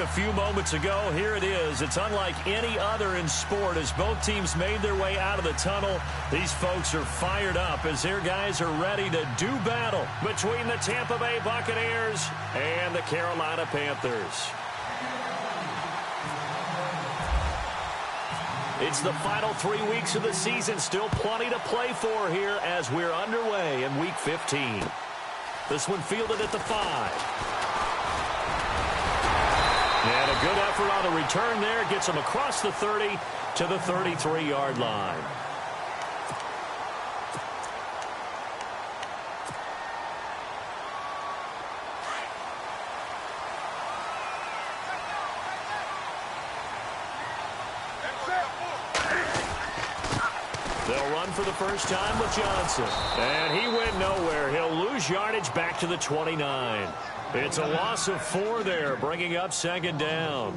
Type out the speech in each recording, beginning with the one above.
a few moments ago. Here it is. It's unlike any other in sport as both teams made their way out of the tunnel. These folks are fired up as their guys are ready to do battle between the Tampa Bay Buccaneers and the Carolina Panthers. It's the final 3 weeks of the season. Still plenty to play for here as we're underway in Week 15. This one fielded at the 5. And a good effort on the return there. Gets him across the 30 to the 33-yard line. They'll run for the first time with Johnson. And he went nowhere. He'll lose yardage back to the 29. It's a loss of 4 there, bringing up second down.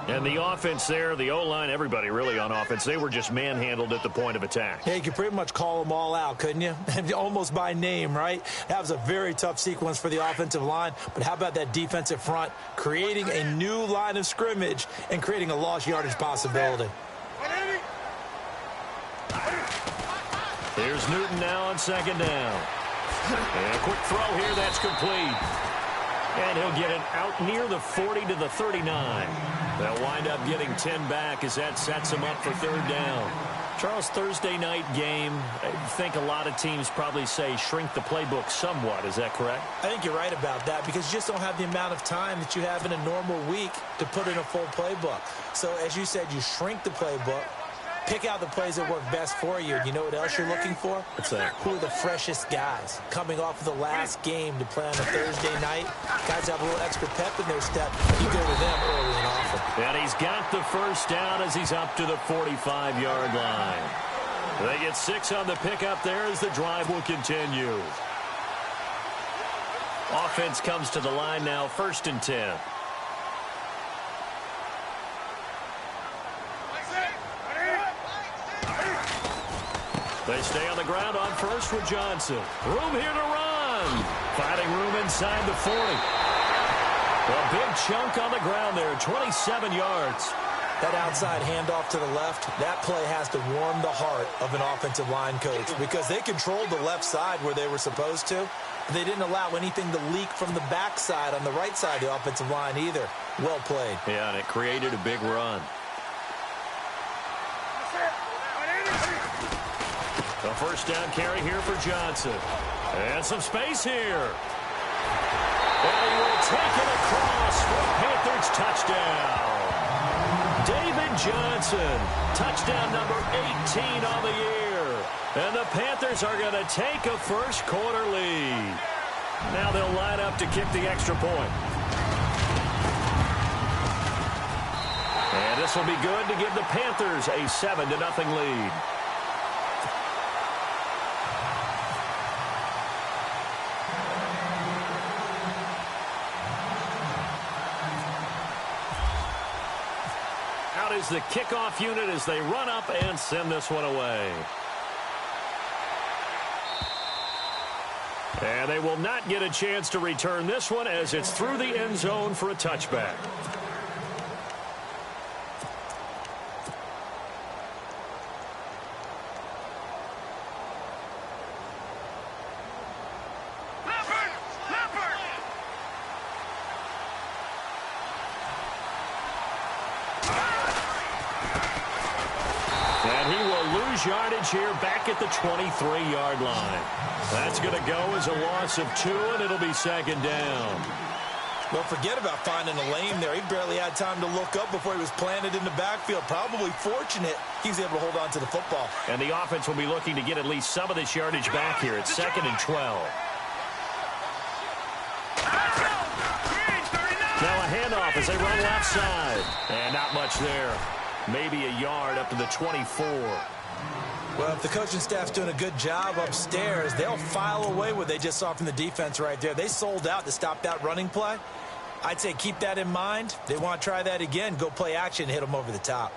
And the offense there, the O-line, everybody really on offense, they were just manhandled at the point of attack. Yeah, you could pretty much call them all out, couldn't you? Almost by name, right? That was a very tough sequence for the offensive line. But how about that defensive front, creating a new line of scrimmage and creating a lost yardage possibility? Here's Newton now on second down. And a quick throw here, that's complete. And he'll get it out near the 40 to the 39. They'll wind up getting 10 back as that sets them up for third down. Charles, Thursday night game, I think a lot of teams probably say shrink the playbook somewhat. Is that correct? I think you're right about that because you just don't have the amount of time that you have in a normal week to put in a full playbook. So, as you said, you shrink the playbook. Pick out the plays that work best for you. You know what else you're looking for? What's that? Who are the freshest guys coming off of the last game to play on a Thursday night? Guys have a little extra pep in their step. You go to them early and often. And he's got the first down as he's up to the 45-yard line. They get 6 on the pickup there as the drive will continue. Offense comes to the line now, 1st and 10. They stay on the ground on first with Johnson. Room here to run. Finding room inside the 40. A big chunk on the ground there, 27 yards. That outside handoff to the left, that play has to warm the heart of an offensive line coach because they controlled the left side where they were supposed to. They didn't allow anything to leak from the backside on the right side of the offensive line either. Well played. Yeah, and it created a big run. The first down carry here for Johnson. And some space here. And he will take it across for a Panthers touchdown. David Johnson, touchdown number 18 on the year. And the Panthers are going to take a first quarter lead. Now they'll line up to kick the extra point. And this will be good to give the Panthers a 7-0 lead. Out is the kickoff unit as they run up and send this one away. And they will not get a chance to return this one as it's through the end zone for a touchback. Yardage here back at the 23-yard line. That's going to go as a loss of 2, and it'll be second down. Well, forget about finding a lane there. He barely had time to look up before he was planted in the backfield. Probably fortunate he was able to hold on to the football. And the offense will be looking to get at least some of this yardage back here. It's 2nd and 12. Now a handoff as they run left side. And not much there. Maybe a yard up to the 24. Well, if the coaching staff's doing a good job upstairs, they'll file away what they just saw from the defense right there. They sold out to stop that running play. I'd say keep that in mind. They want to try that again. Go play action, hit them over the top.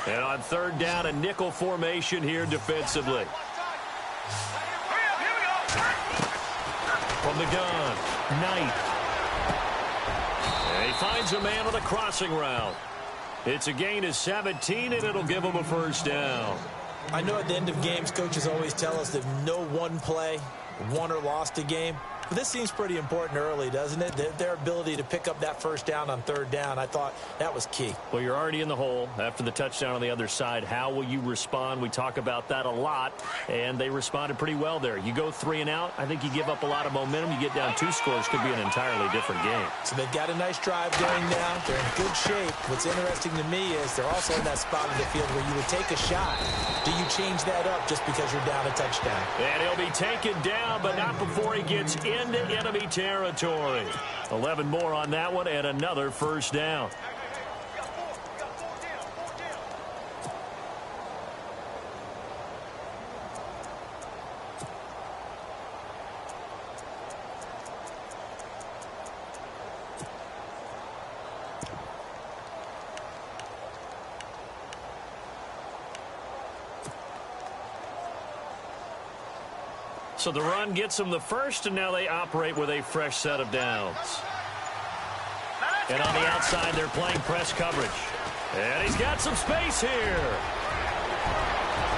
And on third down, a nickel formation here defensively. From the gun, Knight. finds a man on the crossing route. It's a gain of 17, and it'll give him a first down. I know at the end of games, coaches always tell us that no one play won or lost a game. But this seems pretty important early, doesn't it? Their ability to pick up that first down on third down, I thought that was key. Well, you're already in the hole after the touchdown on the other side. How will you respond? We talk about that a lot, and they responded pretty well there. You go 3 and out, I think you give up a lot of momentum. You get down 2 scores, could be an entirely different game. So they've got a nice drive going now. They're in good shape. What's interesting to me is they're also in that spot of the field where you would take a shot. Do you change that up just because you're down a touchdown? And he'll be taken down, but not before he gets into enemy territory. 11 more on that one, and another first down. So the run gets them the first, and now they operate with a fresh set of downs. And on the outside, they're playing press coverage. And he's got some space here.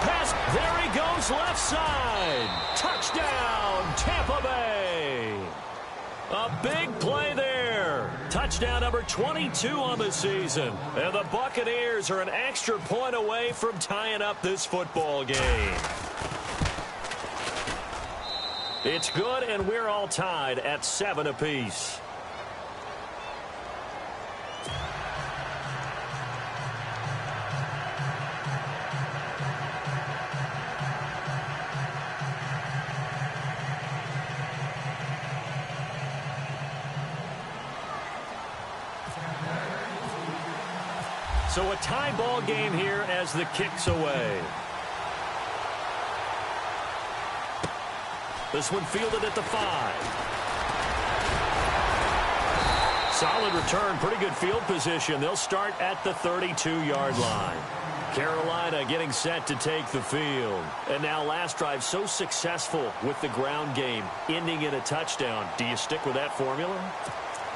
Pass, there he goes, left side. Touchdown, Tampa Bay. A big play there. Touchdown number 22 on the season. And the Buccaneers are an extra point away from tying up this football game. It's good, and we're all tied at 7 apiece. So a tie ball game here as the kick's away. This one fielded at the 5. Solid return, pretty good field position. They'll start at the 32-yard line. Carolina getting set to take the field. And now last drive so successful with the ground game, ending in a touchdown. Do you stick with that formula?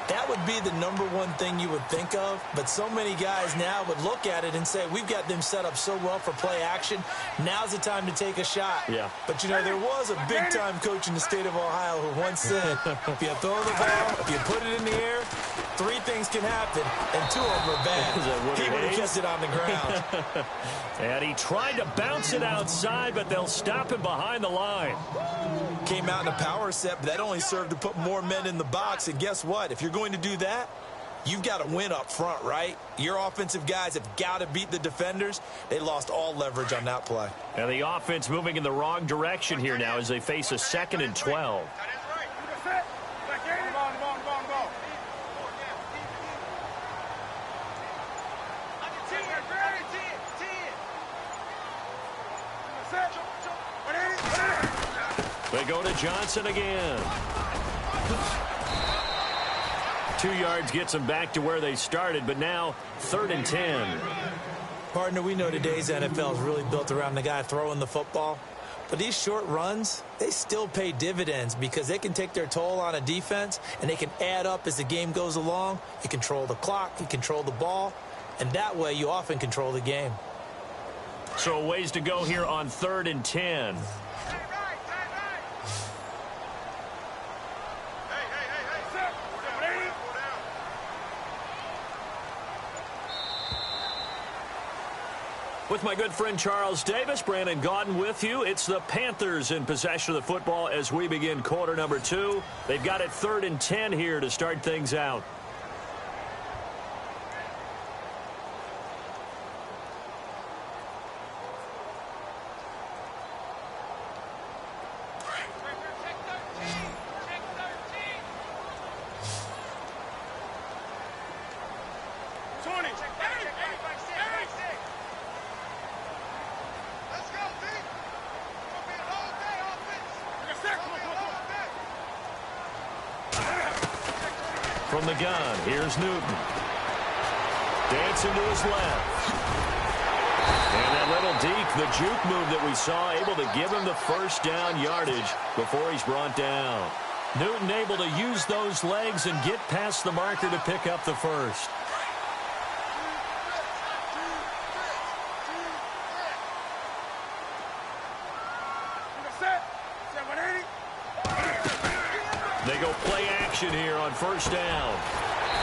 That would be the #1 thing you would think of, but so many guys now would look at it and say, we've got them set up so well for play action. Now's the time to take a shot. Yeah. But, you know, there was a big-time coach in the state of Ohio who once said, if you throw the ball, if you put it in the air, 3 things can happen, and 2 of them are bad. He would have kept it on the ground. And he tried to bounce it outside, but they'll stop him behind the line. Came out in a power set, but that only served to put more men in the box. And guess what? If you're going to do that, you've got to win up front, right? Your offensive guys have got to beat the defenders. They lost all leverage on that play. And the offense moving in the wrong direction here now as they face a 2nd and 12. They go to Johnson again. 2 yards gets them back to where they started, but now 3rd and 10. Partner, we know today's NFL is really built around the guy throwing the football. But these short runs, they still pay dividends because they can take their toll on a defense, and they can add up as the game goes along. You control the clock, you control the ball, and that way you often control the game. So a ways to go here on 3rd and 10. With my good friend Charles Davis, Brandon Gaudin with you. It's the Panthers in possession of the football as we begin quarter number 2. They've got it 3rd and 10 here to start things out. From the gun, here's Newton. Dancing to his left. And that little deke, the juke move that we saw, able to give him the first down yardage before he's brought down. Newton able to use those legs and get past the marker to pick up the first. They go play action here on first down.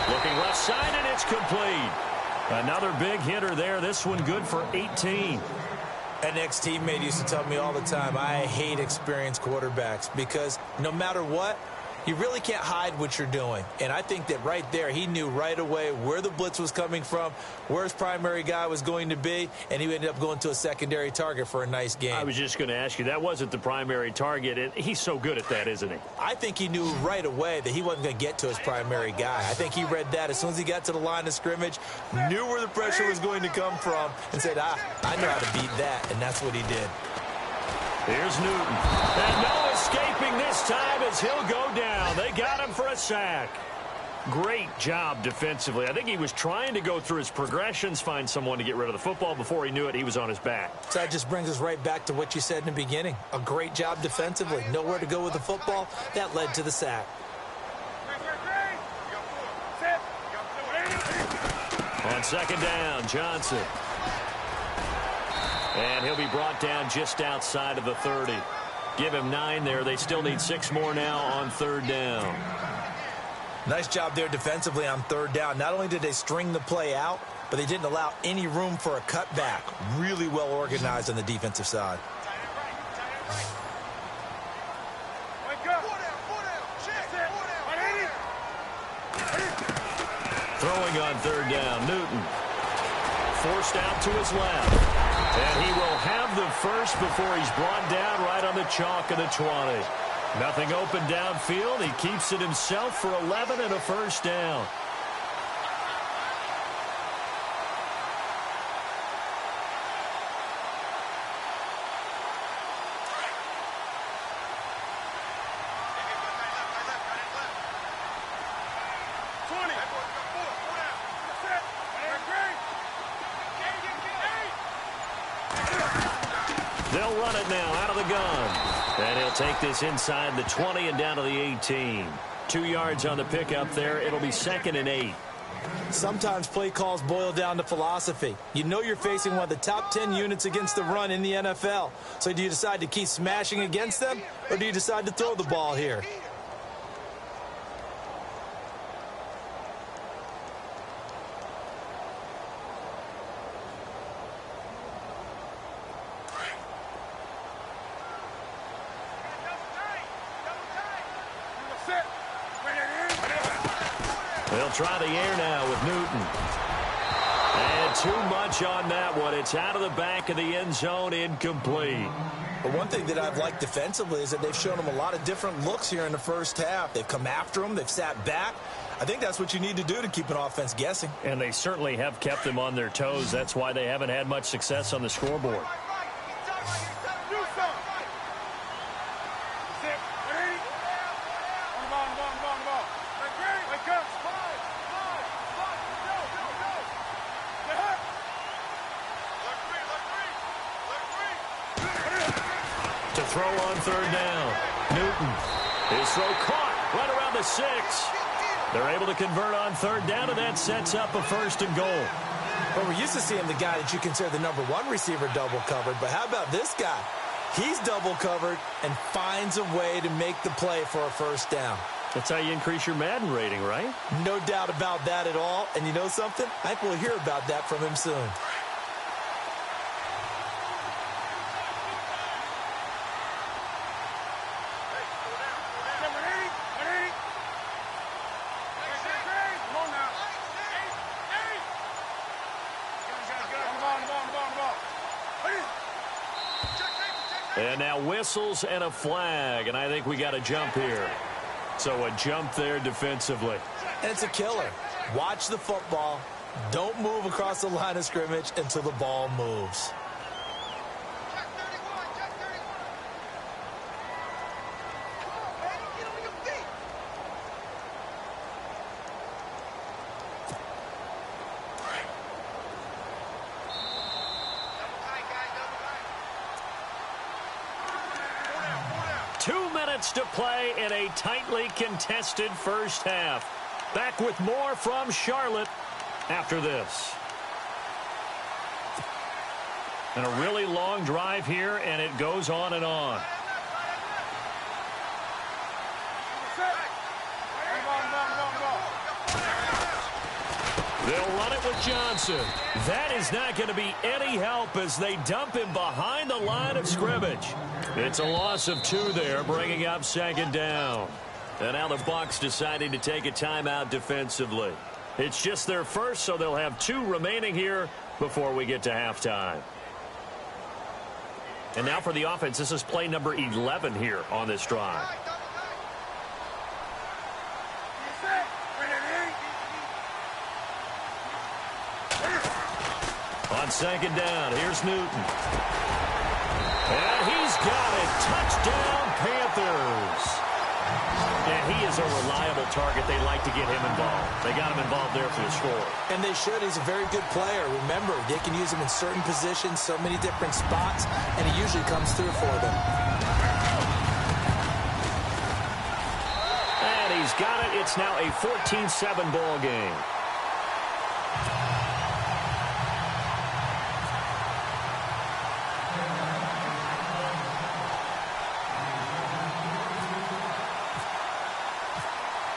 Looking left side, and it's complete. Another big hitter there. This one good for 18. An ex-teammate used to tell me all the time, I hate experienced quarterbacks because no matter what, you really can't hide what you're doing. And I think that right there, he knew right away where the blitz was coming from, where his primary guy was going to be, and he ended up going to a secondary target for a nice game. I was just going to ask you, that wasn't the primary target. And he's so good at that, isn't he? I think he knew right away that he wasn't going to get to his primary guy. I think he read that as soon as he got to the line of scrimmage, knew where the pressure was going to come from, and said, I know how to beat that, and that's what he did. Here's Newton. And no escaping this time as he'll go down. They got him for a sack. Great job defensively. I think he was trying to go through his progressions, find someone to get rid of the football. Before he knew it, he was on his back. So that just brings us right back to what you said in the beginning. A great job defensively. Nowhere to go with the football. That led to the sack. On second down, Johnson. And he'll be brought down just outside of the 30. Give him 9 there. They still need 6 more now on third down. Nice job there defensively on third down. Not only did they string the play out, but they didn't allow any room for a cutback. Really well organized on the defensive side. Throwing on third down, Newton. Forced out to his left. And he will have the first before he's brought down right on the chalk of the 20. Nothing open downfield. He keeps it himself for 11 and a first down. They'll run it now out of the gun. And he'll take this inside the 20 and down to the 18. 2 yards on the pickup there. It'll be 2nd and 8. Sometimes play calls boil down to philosophy. You know you're facing one of the top 10 units against the run in the NFL. So do you decide to keep smashing against them, or do you decide to throw the ball here? They'll try the air now with Newton. And too much on that one. It's out of the back of the end zone, incomplete. But one thing that I've liked defensively is that they've shown them a lot of different looks here in the first half. They've come after them. They've sat back. I think that's what you need to do to keep an offense guessing. And they certainly have kept them on their toes. That's why they haven't had much success on the scoreboard. To throw on third down. Newton. His throw caught right around the 6. They're able to convert on third down, and that sets up a 1st and goal. Well, we're used to seeing the guy that you consider the number 1 receiver double covered, but how about this guy? He's double covered and finds a way to make the play for a 1st down. That's how you increase your Madden rating, right? No doubt about that at all. And you know something? I think we'll hear about that from him soon. And now whistles and a flag, and I think we got a jump here. So a jump there defensively. And it's a killer. Watch the football. Don't move across the line of scrimmage until the ball moves. minutes to play in a tightly contested first half. Back with more from Charlotte after this. And a really long drive here, and it goes on and on. They'll run it with Johnson. That is not going to be any help as they dump him behind the line of scrimmage. It's a loss of 2 there, bringing up second down. And now the Bucs deciding to take a timeout defensively. It's just their first, so they'll have 2 remaining here before we get to halftime. And now for the offense, this is play number 11 here on this drive. On second down, here's Newton. And he's got it. Touchdown, Panthers. And he is a reliable target. They like to get him involved. They got him involved there for the score. And they should. He's a very good player. Remember, they can use him in certain positions, so many different spots, and he usually comes through for them. And he's got it. It's now a 14-7 ball game.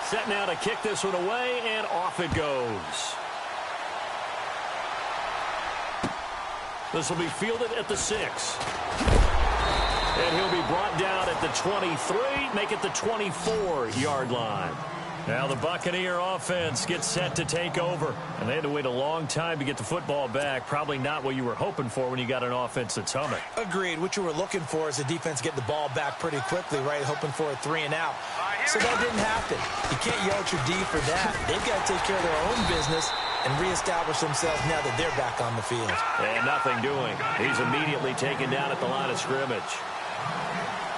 Set now to kick this one away, and off it goes. This will be fielded at the 6. And he'll be brought down at the 23, make it the 24-yard line. Now the Buccaneer offense gets set to take over. And they had to wait a long time to get the football back. Probably not what you were hoping for when you got an offense that's humming. Agreed. What you were looking for is the defense get the ball back pretty quickly, right? Hoping for a 3 and out. So that didn't happen. You can't yell at your D for that. They've got to take care of their own business and reestablish themselves now that they're back on the field. And nothing doing. He's immediately taken down at the line of scrimmage.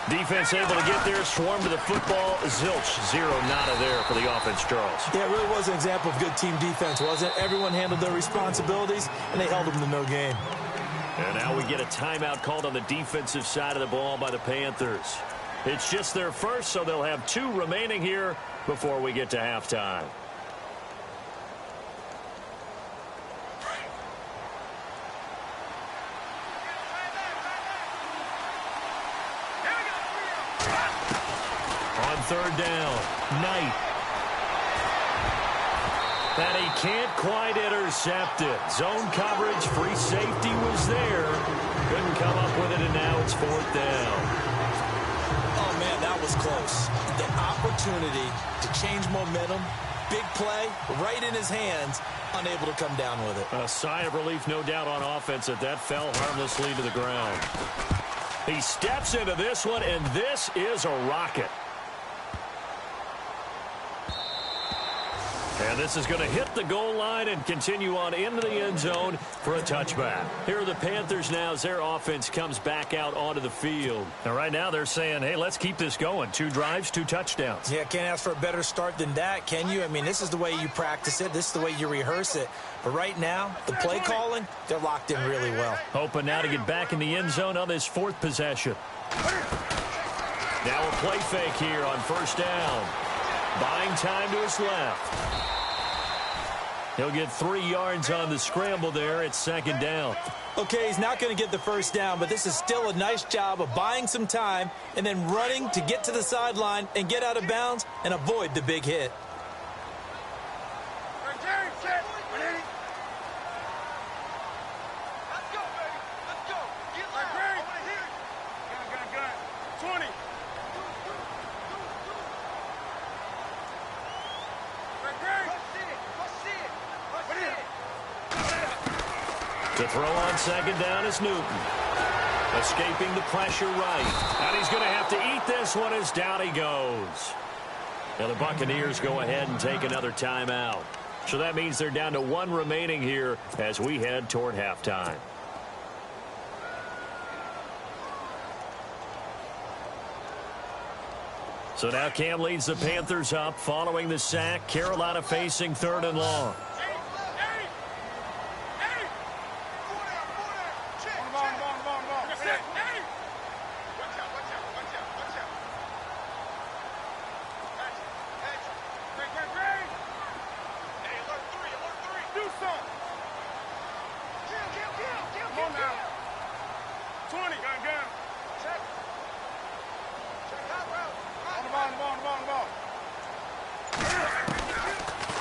Defense able to get there, swarm to the football. Zilch, 0 nada there for the offense, Charles. Yeah, it really was an example of good team defense, wasn't it? Everyone handled their responsibilities, and they held them to no gain. And now we get a timeout called on the defensive side of the ball by the Panthers. It's just their first, so they'll have 2 remaining here before we get to halftime. On third down, Knight. And he can't quite intercept it. Zone coverage, free safety was there. Couldn't come up with it, and now it's 4th down. Oh, man, that was close. The opportunity to change momentum, big play, right in his hands, unable to come down with it. A sigh of relief, no doubt, on offense that fell harmlessly to the ground. He steps into this one, and this is a rocket. And this is going to hit the goal line and continue on into the end zone for a touchback. Here are the Panthers now as their offense comes back out onto the field. And right now they're saying, hey, let's keep this going. 2 drives, 2 touchdowns. Yeah, can't ask for a better start than that, can you? I mean, this is the way you practice it. This is the way you rehearse it. But right now, the play calling, they're locked in really well. Hoping now to get back in the end zone on this 4th possession. Now a play fake here on first down. Buying time to his left. He'll get 3 yards on the scramble there. It's 2nd down. Okay, he's not going to get the first down, but this is still a nice job of buying some time and then running to get to the sideline and get out of bounds and avoid the big hit. To throw on 2nd down is Newton. Escaping the pressure right. And he's going to have to eat this one as down he goes. Now the Buccaneers go ahead and take another timeout. So that means they're down to 1 remaining here as we head toward halftime. So now Cam leads the Panthers up following the sack. Carolina facing 3rd and long.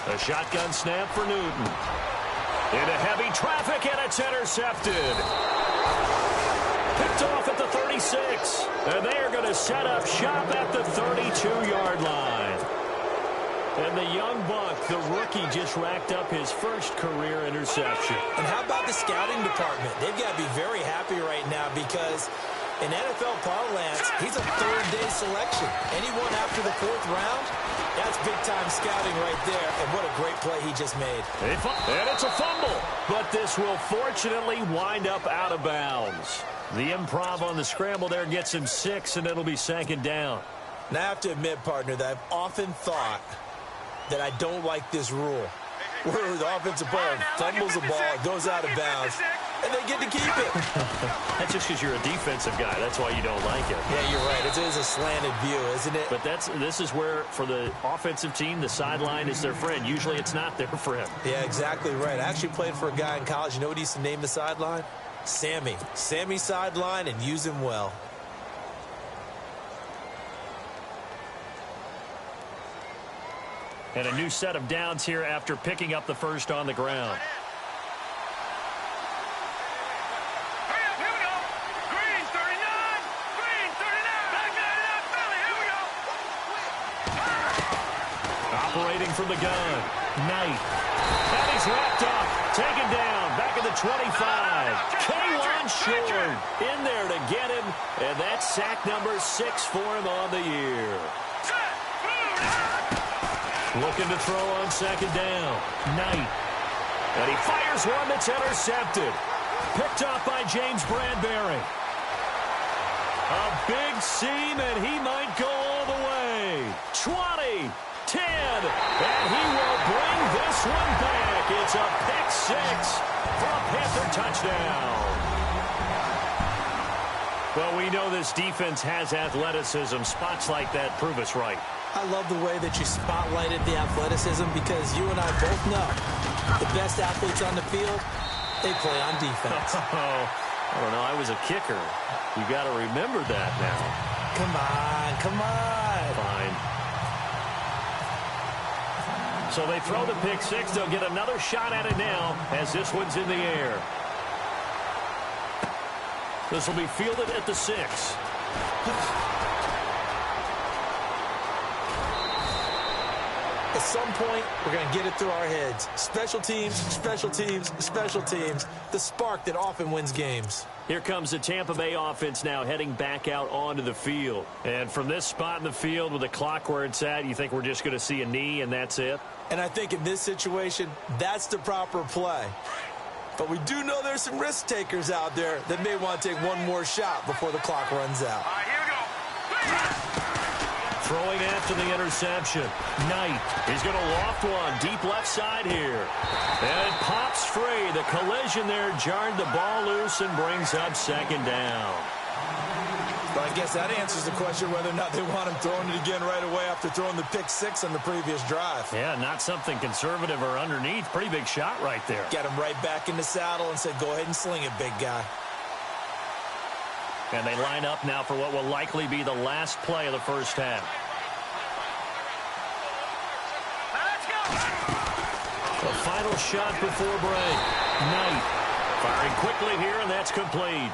A shotgun snap for Newton. Into heavy traffic, and it's intercepted. Picked off at the 36. And they are going to set up shop at the 32-yard line. And the young buck, the rookie, just racked up his first career interception. And how about the scouting department? They've got to be very happy right now because in NFL parlance, he's a third-day selection. Anyone after the fourth round, that's big-time scouting right there. And what a great play he just made. And it's a fumble, but this will fortunately wind up out of bounds. The improv on the scramble there gets him 6, and it'll be second down. Now, I have to admit, partner, that I've often thought that I don't like this rule, where the offensive player fumbles the ball, it goes out of bounds, and they get to keep it. That's just because you're a defensive guy. That's why you don't like it. Yeah, you're right. It is a slanted view, isn't it? But this is where, for the offensive team, the sideline is their friend. Usually it's not their friend. Yeah, exactly right. I actually played for a guy in college. You know what he used to name the sideline? Sammy. Sammy sideline, and use him well. And a new set of downs here after picking up the first on the ground. Operating from the gun. Knight. And he's wrapped up. Taken down. Back at the 25. K1 short. In there to get him. And that's sack number 6 for him on the year. Looking to throw on second down. Knight. And he fires one that's intercepted. Picked off by James Bradbury. A big seam, and he might go all the way. 20, 10, and he will bring this one back. It's a pick 6 for a Panther touchdown. Well, we know this defense has athleticism. Spots like that prove us right. I love the way that you spotlighted the athleticism because you and I both know the best athletes on the field, they play on defense. Oh, I don't know. I was a kicker. You got to remember that now. Come on, come on. Fine. So they throw the pick 6. They'll get another shot at it now as this one's in the air. This will be fielded at the 6. At some point, we're going to get it through our heads. Special teams, special teams, special teams. The spark that often wins games. Here comes the Tampa Bay offense now heading back out onto the field. And from this spot in the field with the clock where it's at, you think we're just going to see a knee and that's it? And I think in this situation, that's the proper play. But we do know there's some risk takers out there that may want to take one more shot before the clock runs out. All right, here we go. Throwing after the interception. Knight. He's going to loft one deep left side here. And it pops free. The collision there jarred the ball loose and brings up second down. But I guess that answers the question whether or not they want him throwing it again right away after throwing the pick 6 on the previous drive. Yeah, not something conservative or underneath. Pretty big shot right there. Got him right back in the saddle and said, go ahead and sling it, big guy. And they line up now for what will likely be the last play of the first half. The final shot before break. Knight firing quickly here, and that's complete.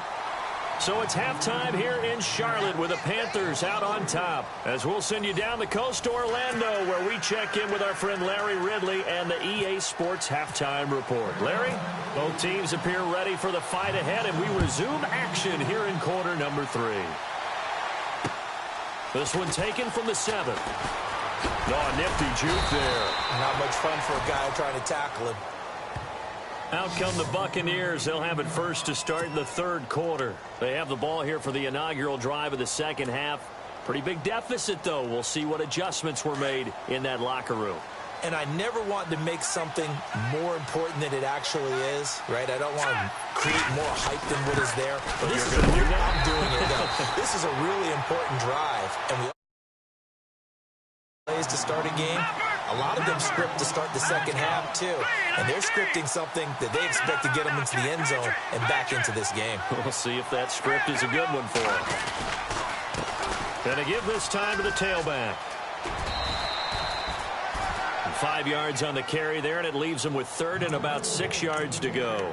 So it's halftime here in Charlotte with the Panthers out on top. As we'll send you down the coast to Orlando, where we check in with our friend Larry Ridley and the EA Sports Halftime Report. Larry, both teams appear ready for the fight ahead, and we resume action here in quarter number 3. This one taken from the 7. Oh, nifty juke there. Not much fun for a guy trying to tackle him. Out come the Buccaneers. They'll have it first to start in the third quarter. They have the ball here for the inaugural drive of the second half. Pretty big deficit, though. We'll see what adjustments were made in that locker room. And I never want to make something more important than it actually is, right? I don't want to create more hype than what is there. But You're going to do that? I'm doing it, though. This is a really important drive. And we plays to start a game. A lot of them script to start the second half, too. And they're scripting something that they expect to get them into the end zone and back into this game. We'll see if that script is a good one for them. Going to give this time to the tailback. 5 yards on the carry there, and it leaves them with third and about 6 yards to go.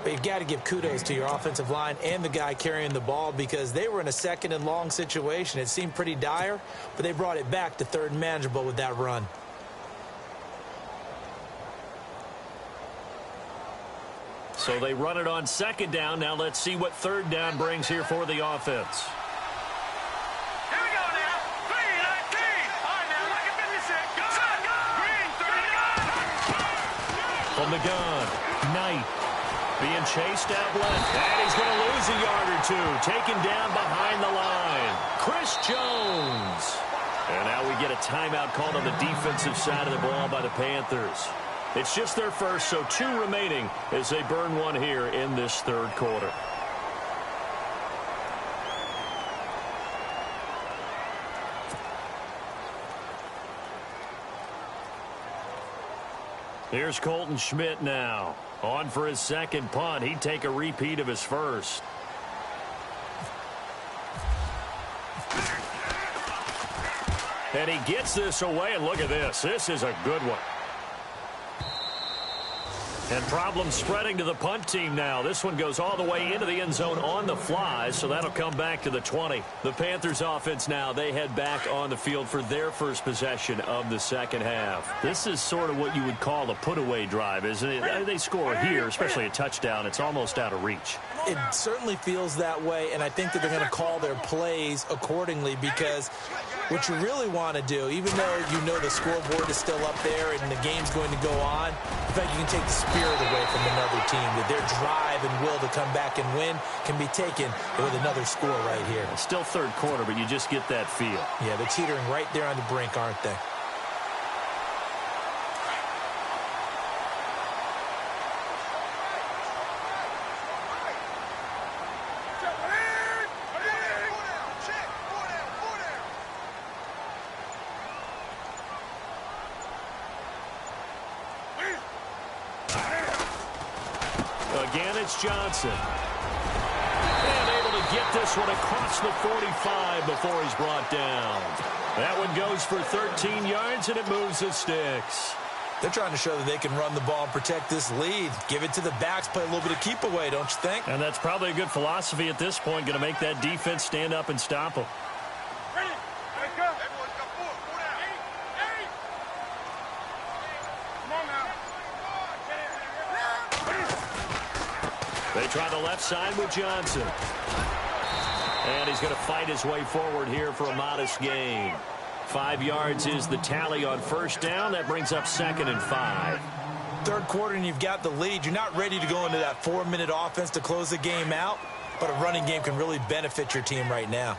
But you've got to give kudos to your offensive line and the guy carrying the ball because they were in a second and long situation. It seemed pretty dire, but they brought it back to third and manageable with that run. So they run it on second down. Now let's see what third down brings here for the offense. Here we go now. 3-19. All right, now, like a 56. Go, go. Green, 30. From the gun, Knight being chased out left. And he's going to lose a yard or two. Taken down behind the line. Chris Jones. And now we get a timeout called on the defensive side of the ball by the Panthers. It's just their first, so 2 remaining as they burn one here in this third quarter. Here's Colton Schmidt now. On for his second punt. He'd take a repeat of his first. And he gets this away, and look at this. This is a good one. And problems spreading to the punt team now. This one goes all the way into the end zone on the fly, so that'll come back to the 20. The Panthers offense now, they head back on the field for their first possession of the second half. This is sort of what you would call a put-away drive, isn't it? They score here, especially a touchdown. It's almost out of reach. It certainly feels that way, and I think that they're going to call their plays accordingly because what you really want to do, even though you know the scoreboard is still up there and the game's going to go on, in fact, you can take the spirit away from another team, that their drive and will to come back and win can be taken with another score right here. It's still third quarter, but you just get that feel. Yeah, they're teetering right there on the brink, aren't they? Again, it's Johnson. And able to get this one across the 45 before he's brought down. That one goes for 13 yards, and it moves the sticks. They're trying to show that they can run the ball and protect this lead. Give it to the backs, play a little bit of keep away, don't you think? And that's probably a good philosophy at this point, going to make that defense stand up and stop them. They try the left side with Johnson. And he's going to fight his way forward here for a modest gain. 5 yards is the tally on first down. That brings up 2nd and 5. Third quarter and you've got the lead. You're not ready to go into that 4-minute offense to close the game out, but a running game can really benefit your team right now.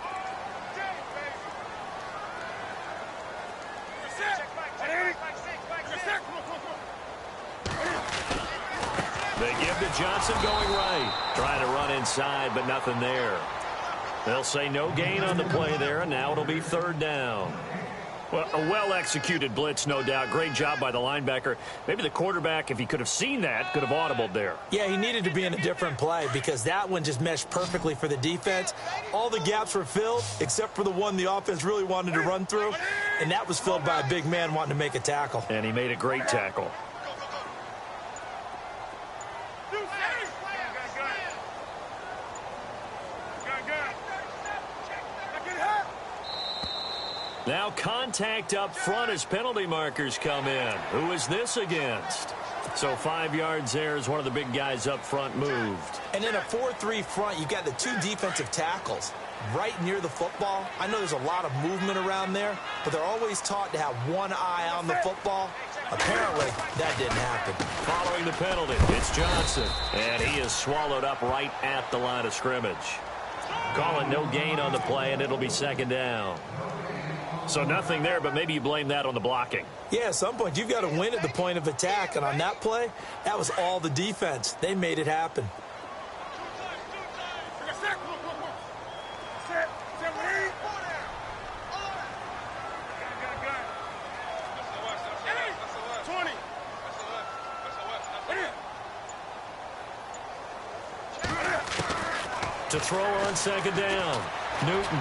They give to Johnson going right. Trying to run inside, but nothing there. They'll say no gain on the play there, and now it'll be third down. Well, a well-executed blitz, no doubt. Great job by the linebacker. Maybe the quarterback, if he could have seen that, could have audibled there. Yeah, he needed to be in a different play because that one just meshed perfectly for the defense. All the gaps were filled except for the one the offense really wanted to run through, and that was filled by a big man wanting to make a tackle. And he made a great tackle. Now contact up front as penalty markers come in. Who is this against? So 5 yards there as one of the big guys up front moved. And in a 4-3 front, you've got the 2 defensive tackles right near the football. I know there's a lot of movement around there, but they're always taught to have one eye on the football. Apparently, that didn't happen. Following the penalty, it's Johnson. And he is swallowed up right at the line of scrimmage. Call it no gain on the play, and it'll be second down. So nothing there, but maybe you blame that on the blocking. Yeah, at some point, you've got to win at the point of attack. And on that play, that was all the defense. They made it happen. To throw on second down, Newton.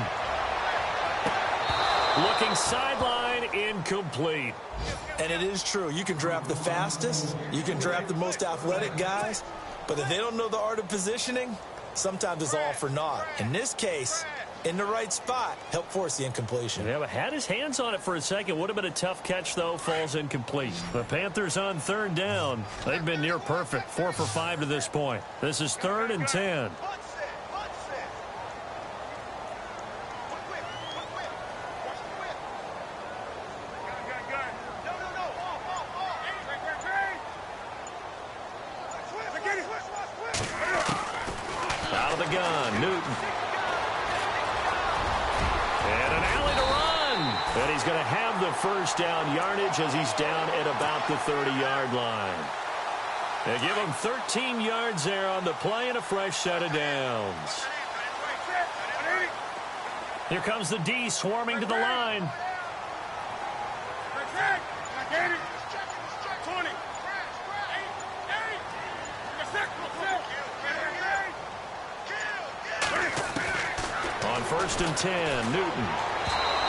Looking sideline, incomplete. And it is true. You can draft the fastest. You can draft the most athletic guys. But if they don't know the art of positioning, sometimes it's all for naught. In this case, in the right spot, help force the incompletion. Yeah, but had his hands on it for a second. Would have been a tough catch, though. Falls incomplete. The Panthers on third down. They've been near perfect. 4 for 5 to this point. This is 3rd and 10. Out of the gun, Newton. And an alley to run. And he's going to have the first down yardage as he's down at about the 30-yard line. They give him 13 yards there on the play and a fresh set of downs. Here comes the D swarming to the line. On 1st and 10, Newton.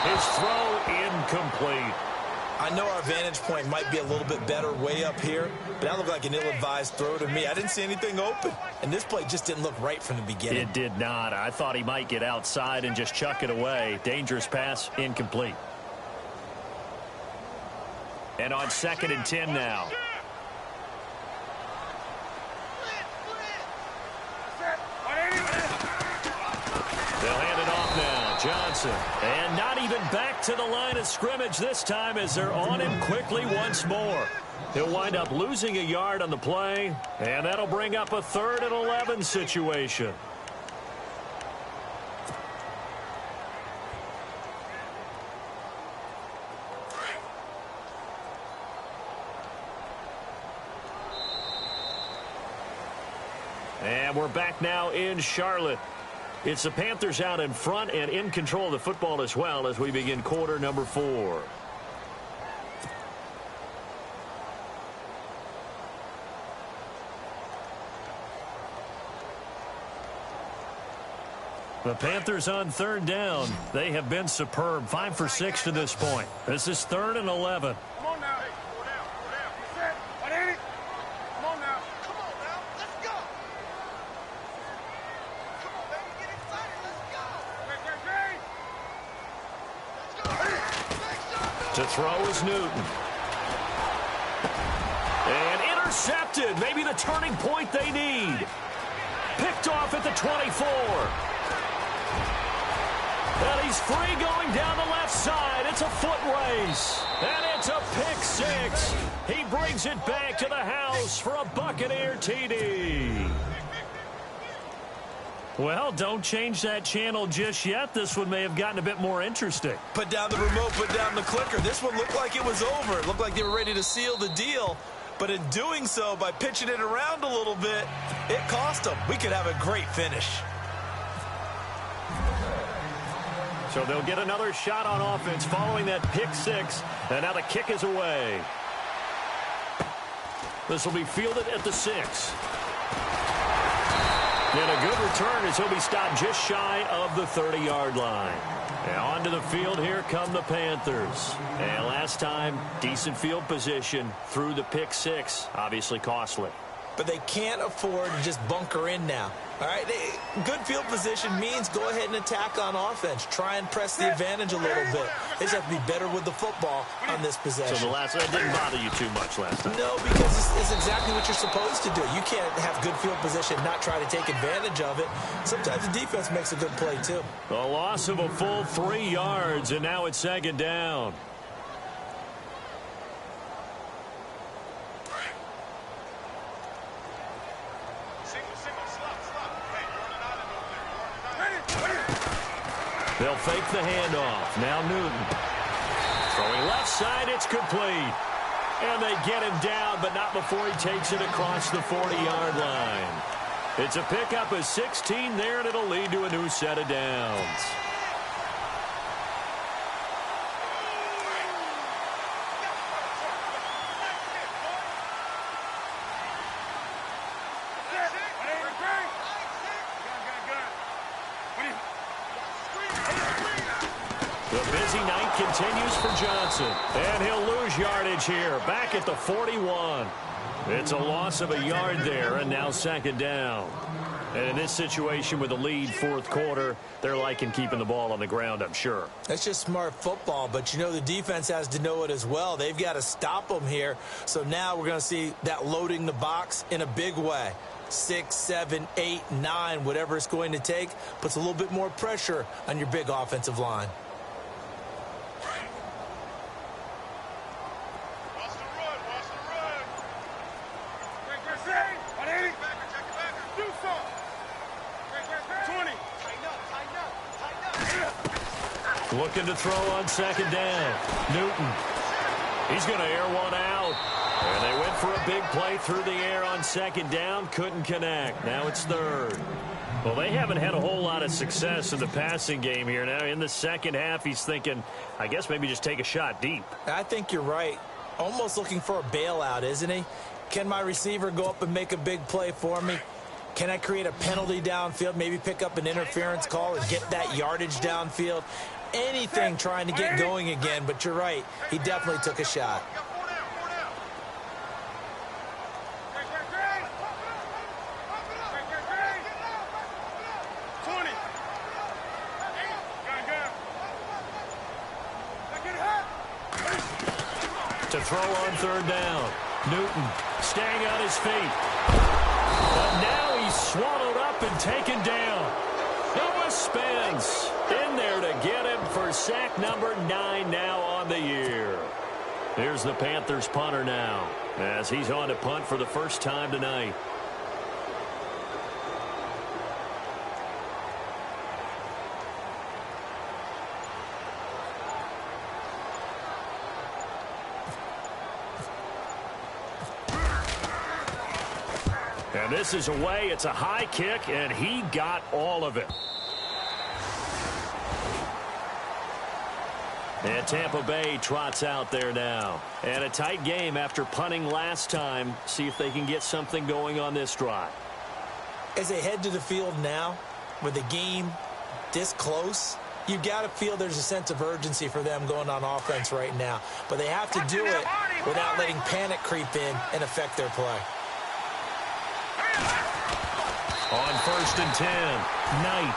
His throw incomplete. I know our vantage point might be a little bit better way up here, but that looked like an ill-advised throw to me. I didn't see anything open, and this play just didn't look right from the beginning. It did not. I thought he might get outside and just chuck it away. Dangerous pass, incomplete. And on 2nd and 10 now. They'll hand it off now. Johnson. And not even back to the line of scrimmage this time as they're on him quickly once more. He'll wind up losing a yard on the play, and that'll bring up a 3rd and 11 situation. And we're back now in Charlotte. It's the Panthers out in front and in control of the football as well as we begin quarter number 4. The Panthers on 3rd down. They have been superb. 5 for 6 to this point. This is 3rd and 11. Come on now. Hey, go down. You set. What ain't it? Come on now. Come on now. Let's go. Come on, baby. Get excited. Let's go. To throw is Newton. And intercepted. Maybe the turning point they need. Picked off at the 24. And he's free going down the left side. It's a foot race. And it's a pick 6. He brings it back to the house for a Buccaneer TD. Well, don't change that channel just yet. This one may have gotten a bit more interesting. Put down the remote, put down the clicker. This one looked like it was over. It looked like they were ready to seal the deal. But in doing so, by pitching it around a little bit, it cost them. We could have a great finish. So they'll get another shot on offense following that pick 6. And now the kick is away. This will be fielded at the 6. And a good return as he'll be stopped just shy of the 30-yard line. And onto the field, here come the Panthers. And last time, decent field position through the pick 6. Obviously costly. But they can't afford to just bunker in now. All right, good field position means go ahead and attack on offense. Try and press the advantage a little bit. They just have to be better with the football on this possession. So that didn't bother you too much last time? No, because it's exactly what you're supposed to do. You can't have good field position and not try to take advantage of it. Sometimes the defense makes a good play, too. A loss of a full 3 yards, and now it's 2nd down. They'll fake the handoff. Now Newton. Throwing left side, it's complete. And they get him down, but not before he takes it across the 40-yard line. It's a pickup of 16 there, and it'll lead to a new set of downs. The busy night continues for Johnson. And he'll lose yardage here, back at the 41. It's a loss of a yard there, and now second down. And in this situation with a lead fourth quarter, they're liking keeping the ball on the ground, I'm sure. That's just smart football, but you know the defense has to know it as well. They've got to stop them here. So now we're going to see that loading the box in a big way. 6, 7, 8, 9, whatever it's going to take, puts a little bit more pressure on your big offensive line. Watch the run, watch the run. Do something. 20. Looking to throw on second down. Newton. He's going to air one out. And they went for a big play through the air on second down. Couldn't connect. Now it's third. Well, they haven't had a whole lot of success in the passing game here. Now in the second half, he's thinking, I guess maybe just take a shot deep. I think you're right. Almost looking for a bailout, isn't he? Can my receiver go up and make a big play for me? Can I create a penalty downfield, maybe pick up an interference call and get that yardage downfield? Anything trying to get going again, but you're right. He definitely took a shot. 20. To throw on third down. Newton staying on his feet. But now he's swallowed up and taken down. Noah Spence in there to get him for sack number 9 now on the year. Here's the Panthers punter now as he's on to punt for the first time tonight. And this is away. It's a high kick, and he got all of it. And Tampa Bay trots out there now. And a tight game after punting last time. See if they can get something going on this drive. As they head to the field now, with the game this close, you've got to feel there's a sense of urgency for them going on offense right now. But they have to do it without letting panic creep in and affect their play. On 1st and 10, Knight.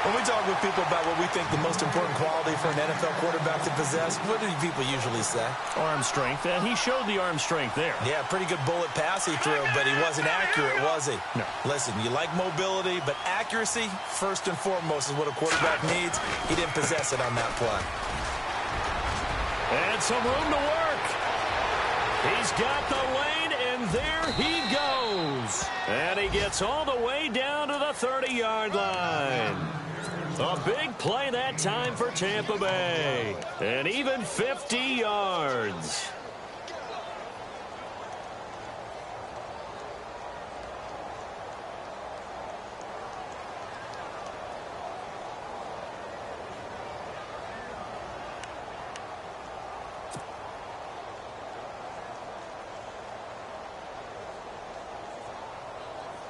When we talk with people about what we think the most important quality for an NFL quarterback to possess, what do people usually say? Arm strength, and he showed the arm strength there. Yeah, pretty good bullet pass he threw, but he wasn't accurate, was he? No. Listen, you like mobility, but accuracy, first and foremost, is what a quarterback needs. He didn't possess it on that play. And some room to work. He's got the lane, and there he goes. And he gets all the way down to the 30-yard line. A big play that time for Tampa Bay. And even 50 yards.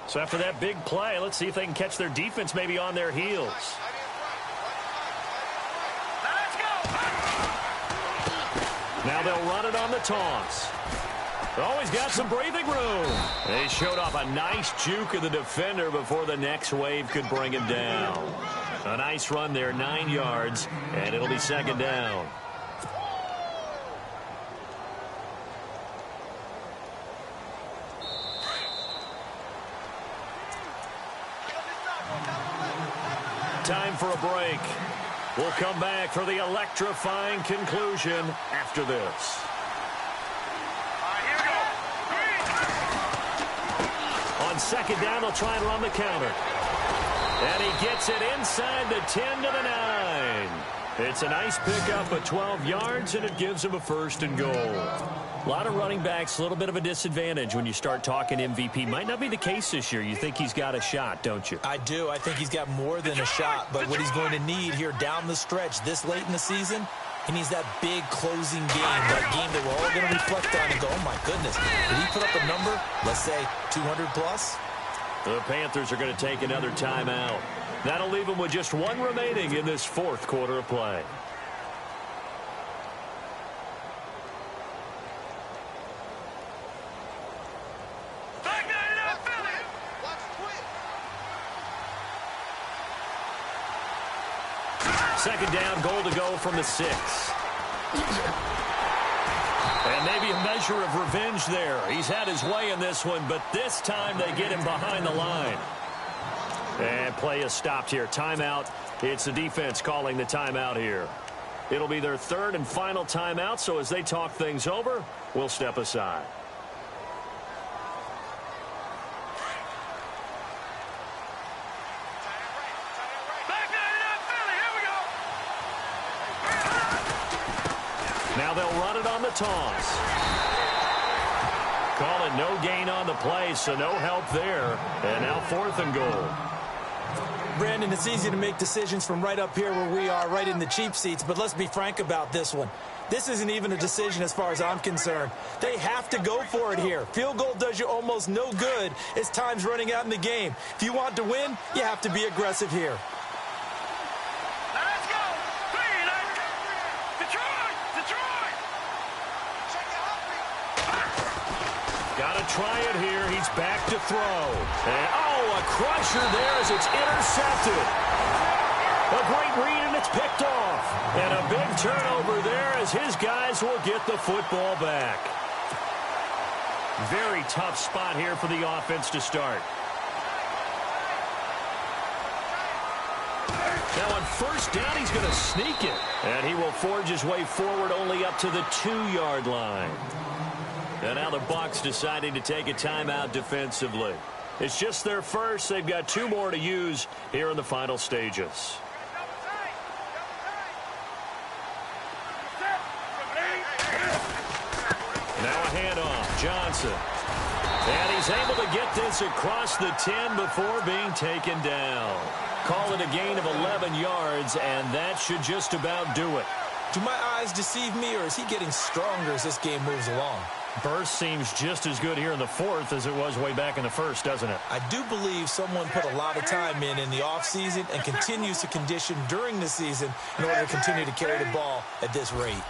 So after that big play, let's see if they can catch their defense maybe on their heels. Now they'll run it on the toss. Always got some breathing room. They showed off a nice juke of the defender before the next wave could bring him down. A nice run there, 9 yards, and it'll be second down. Time for a break. We'll come back for the electrifying conclusion after this. On second down, they'll try and run the counter. And he gets it inside the 10 to the 9. It's a nice pickup of 12 yards, and it gives him a first and goal. A lot of running backs, a little bit of a disadvantage when you start talking MVP. Might not be the case this year. You think he's got a shot, don't you? I do. I think he's got more than a shot. But what he's going to need here down the stretch this late in the season, he needs that big closing game, that game that we're all going to reflect on and go, oh, my goodness, did he put up a number, let's say, 200 plus? The Panthers are going to take another timeout. That'll leave them with just one remaining in this fourth quarter of play. second down, goal to go from the 6. And maybe a measure of revenge there. He's had his way in this one, but this time they get him behind the line. And play is stopped here. Timeout. It's the defense calling the timeout here. It'll be their third and final timeout, so as they talk things over, we'll step aside. Now they'll run it on the toss. Call it no gain on the play, so no help there. And now 4th and goal. Brandon, it's easy to make decisions from right up here where we are, right in the cheap seats, but let's be frank about this one. This isn't even a decision as far as I'm concerned. They have to go for it here. Field goal does you almost no good as time's running out in the game. If you want to win, you have to be aggressive here. Let's go. Detroit. Got to try it here. He's back to throw. And, a crusher there as it's intercepted. A great read, and it's picked off. And a big turnover there as his guys will get the football back. Very tough spot here for the offense to start. Now on first down, he's going to sneak it. And he will forge his way forward only up to the 2-yard line. And now the Bucs deciding to take a timeout defensively. It's just their first. They've got 2 more to use here in the final stages. Now a handoff. Johnson. And he's able to get this across the 10 before being taken down. Call it a gain of 11 yards, and that should just about do it. Do my eyes deceive me, or is he getting stronger as this game moves along? Burst seems just as good here in the 4th as it was way back in the 1st, doesn't it? I do believe someone put a lot of time in the offseason and continues to condition during the season in order to continue to carry the ball at this rate.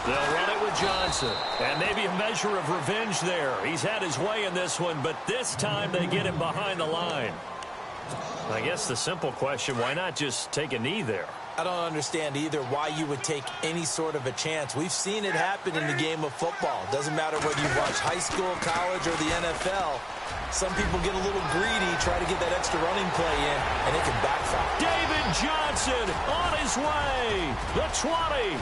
They'll run it with Johnson. And maybe a measure of revenge there. He's had his way in this one, but this time they get him behind the line. I guess the simple question, why not just take a knee there? I don't understand either why you would take any sort of a chance. We've seen it happen in the game of football. Doesn't matter whether you watch high school, college, or the NFL. Some people get a little greedy, try to get that extra running play in, and it can backfire. David Johnson on his way. The 20.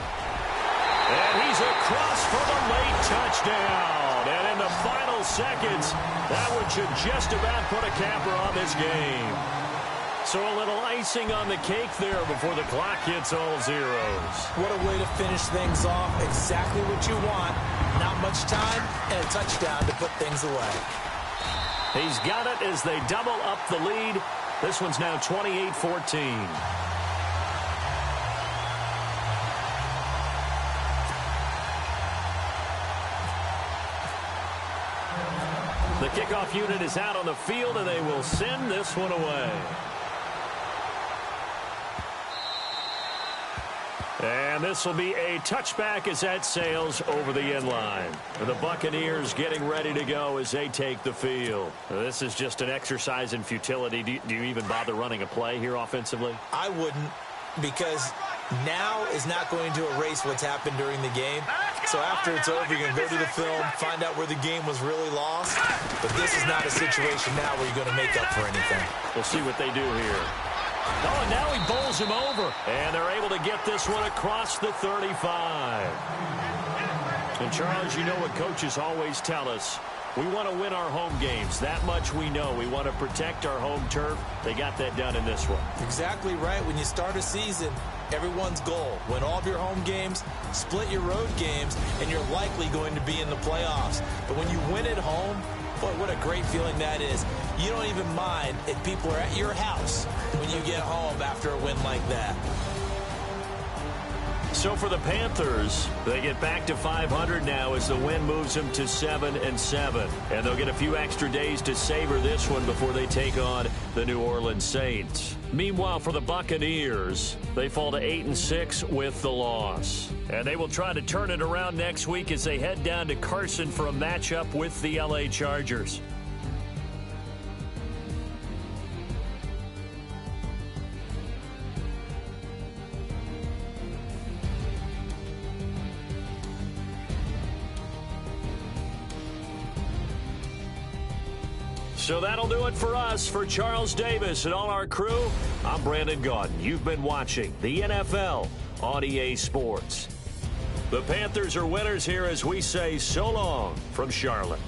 And he's across for the late touchdown. And in the final seconds, that one should just about put a capper on this game. So a little icing on the cake there before the clock hits all zeros. What a way to finish things off. Exactly what you want. Not much time and a touchdown to put things away. He's got it as they double up the lead. This one's now 28-14. The kickoff unit is out on the field, and they will send this one away. And this will be a touchback as that sails over the end line. The Buccaneers getting ready to go as they take the field. This is just an exercise in futility. Do you even bother running a play here offensively? I wouldn't, because now is not going to erase what's happened during the game. So after it's over, you're going to go to the film, find out where the game was really lost. But this is not a situation now where you're going to make up for anything. We'll see what they do here. Oh, and now he bowls him over. And they're able to get this one across the 35. And, Charles, you know what coaches always tell us. We want to win our home games. That much we know. We want to protect our home turf. They got that done in this one. Exactly right. When you start a season, everyone's goal, win all of your home games, split your road games, and you're likely going to be in the playoffs. But when you win at home, boy, what a great feeling that is. You don't even mind if people are at your house when you get home after a win like that. So for the Panthers, they get back to 500 now as the win moves them to 7-7. And they'll get a few extra days to savor this one before they take on the New Orleans Saints. Meanwhile, for the Buccaneers, they fall to 8-6 with the loss. And they will try to turn it around next week as they head down to Carson for a matchup with the LA Chargers. So that'll do it for us. For Charles Davis and all our crew, I'm Brandon Gaudin. You've been watching the NFL on EA Sports. The Panthers are winners here as we say so long from Charlotte.